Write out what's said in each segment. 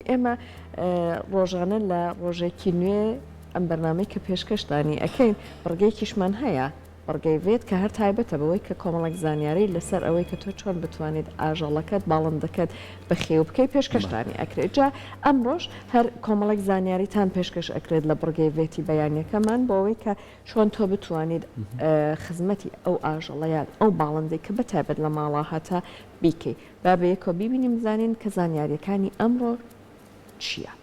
ئێمە ڕۆژانە لە ڕۆژێکی نوێ ئەم بەرنامەی کە پێشکەشتانی ئەەکەین بڕگەیەکیشمان هەیە بڕگەی vێت کە هەر تایبەتە بەوەی کە کۆمەڵک زانیاری لەسەر ئەوەی کە تۆ چۆن بتوانیت ئاژەڵەکەت باڵندەکەت بەخێو بکەی پێشکەشتانی ئەکرێت جا ئەمڕۆژ هەر کۆمەڵک زانیاریتان پێشکەش ئەکرێت لە بڕگەی vێتی بەیانیەکەمان بۆەوەی کە چۆن تۆ بتوانیت خزمەتی ئەو ئاژەڵەیان ئەو باڵندەی کە بەتایبەت لە ماڵا هەتا بیکەی با بەیەکەوە بیبینیم زانین کە زانیاریەکانی ئەمڕۆ چییە؟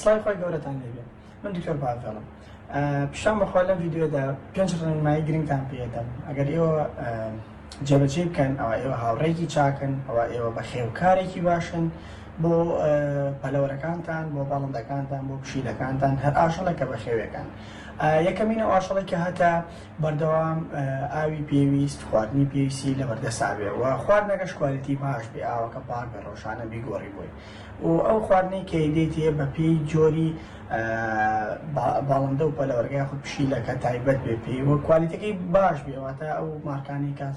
سڵای خۆی گەورەتان لێبێ من دکتۆر باڤێڵم پیشان بەخوا لەم ڤیددیۆدا 5 ڕێنمایی گرنگتان پێدەم ئەگەر ئێوە جێبەجێ بکەن ئەوە ئێوە هاوڕێکی چاکن ئەوە ئێوە بە خێوکارێکی باشن بۆ پەلەوەرەکانتان بۆ باڵندەکانتان بۆ پشیلەکانتان هەر ئاژەڵێکە بە خێوەکان یەکەمینە ئاژەڵێکی هەتا بەردەوام ئاوی پێویست خواردنی پێویستی لە بەردەسابێەوە خواردنەکەش کوالیتی باش بێ ئاوەکە پاک بە ڕۆژانە بیگۆڕی بووی و ئەو خواردنەی کە دێتێ بە پێی جۆری باڵندە و پەلەوەرگای خود پشیلەکە تایبەت بێ پێی وە کوالیتەکەی باش بێواتە ئەو مارکانی کات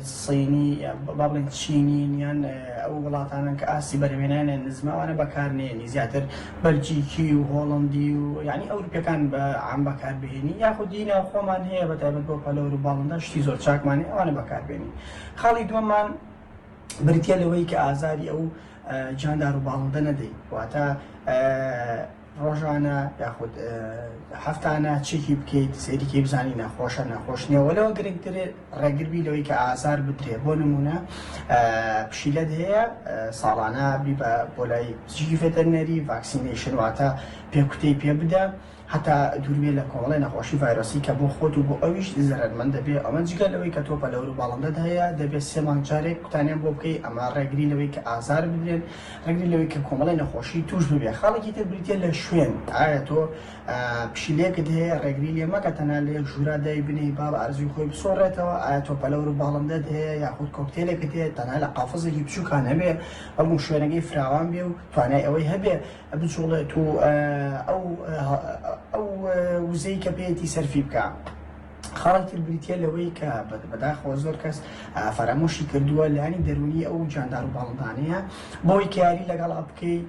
سینی با بڵێن چینین یان ئەو وڵاتانن کە ئاسی بەرهێنانیان نزماوانە بەکارنێنی زیاتر بەلجیکی و هۆڵندی و یعنی ئەوروپیەکان بە عام بەکاربهێنی یاخود دینە خۆمان هەیە بەتایبەت بۆ پەلەوەر و باڵندە شتی زۆر چاکمانێ ئەوانە بەکاربێنی خاڵی دووەممان بریتە لەوەی کە ئازاری ئەو جاندار و باڵندە نەدەی واتە ڕۆژانە یاخود هەفتانە چێکی بکەیت سێریکەی بزانی نەخۆشە نەخۆشنیەوە لەوە گرنگترێت ڕێگربی لەوەی کە ئازار بدرێ بۆ نمونە پشیلەت هەیە ساڵانە بی بۆ لای پزیشکی ڤێتەرنەری ڤاکسینێشن واتە پێکوتەی پێ بدە هەتا دووربێ لە کۆمەڵی نەخۆشی ڤایرۆسی کە بۆ خۆت و بۆ ئەویش زەرمەند دەبێت ئەمە جگە لەوەی کە تۆ پەلەوەر و باڵندەت هەیە دەبێت 3 مانگ جارێک کوتانیان بۆ بکەی ئەمە ڕێگری لەوەی کە ئازار بدرێن ڕێگری لەوەی کە کۆمەڵی نەخۆشی توش ببێ خاڵێکی تر بریتە لە شوێن ئایا تۆ پشیلەیەکت هەیە ڕێگری لێ مەکە تەنها لە ژوورا دای بنەی با بە ئەرزوی خۆی بسۆڕێتەوە ئایا تۆ پەلەوەر و باڵندەت هەیە یاخود کۆکتێلێکت هەیە تەنها لە قافزێکی بچووکان هەبێ هەموو شوێنەکەی فراوان بێ و توانای ئەوەی هەبێ بچوڵێت و ئەو وزەی کە پێیەتی سەرفی بکە خاڵێکی بریتە لەوەی کە بەداخەوە زۆر کەس فەرامۆشی کردووە لانی دەرونی ئەو جاندار و باڵندانەیە بۆی کە یاری لەگەڵا بکەی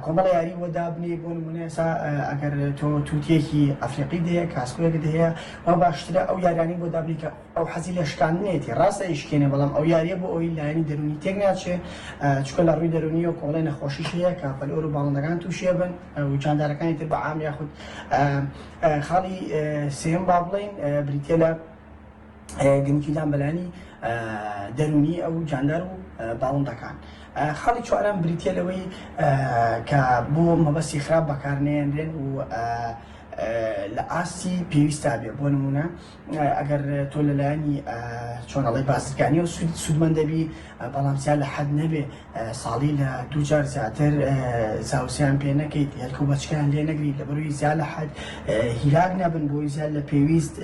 کۆمەڵ یاری وەدابنێ بۆ نمونە ئێستا ئەگەر تۆ تووتێکی ئەفریقی دەیە کاسکۆیەکت هەیە وا باشترە ئەو یارانی بۆ دابنی کە ئەو حەزی لە شکاندنێتی ڕاستە ئیشکێنێ بەڵام ئەو یاریە بۆ ئەوی لایەنی دەرونی تێک ناچێ چکە لە ڕووی دەرونی و کۆمەڵی نەخۆشیش هەیە کە پەلەوەر و باڵندەکان تووشێ بن و جاندارەکانی تر بە عام یاخود خاڵی سێم با بڵێن بریتە لە گرنگیدان بەلانی دەرونی ئەو جاندار و باڵندەکان خاڵی چوارەم بریتە لەوەی کە بۆ مەبەستی خراپ بەکارنێنرێن و لە ئاستی پێویستە بێ بۆ نمونە ئەگەر تۆ لەلایەنی چۆنەڵی بازرگانی و سوودمەند دەبی بەڵام زیاد لە حەد نەبێ ساڵی لە 2 جار زیاتر زاوسیان پێ نەکەیت هێلکە و بەچکیان لێ نەگریت لەبەروی زیاد لە حەد هیلاک نەبن بۆی زیاد لە پێویست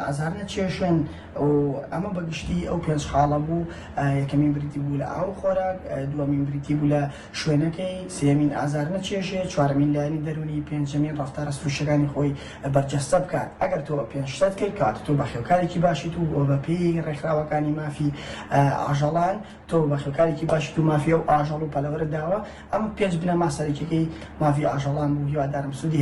ئازار نەچێشن و ئەمە بەگشتی ئەو 5 خاڵە بوو یەکەمین بریتی بوو لە ئاو خۆراک دووەمین بریتی بوو لە شوێنەکەی سێمین ئازار نەچێشێ چوارەمین لایەنی دەرونی پێنجەمین ڕەفتارە سروشتەکانی خۆی بەرجەستە بکات ئەگەر تۆ پێنجشتت کرد کات تۆ بە خێوکارێکی باشیت و بە پێی ڕێکخراوەکانی مافی ئاژەڵان تۆ بە خێوکارێکی باشیت و مافی و ئاژەڵ و پەلەوەرە داوە ئەم 5 بنە ماسەرێکەکەی مافی ئاژەڵان بوو هیوادارم سوودی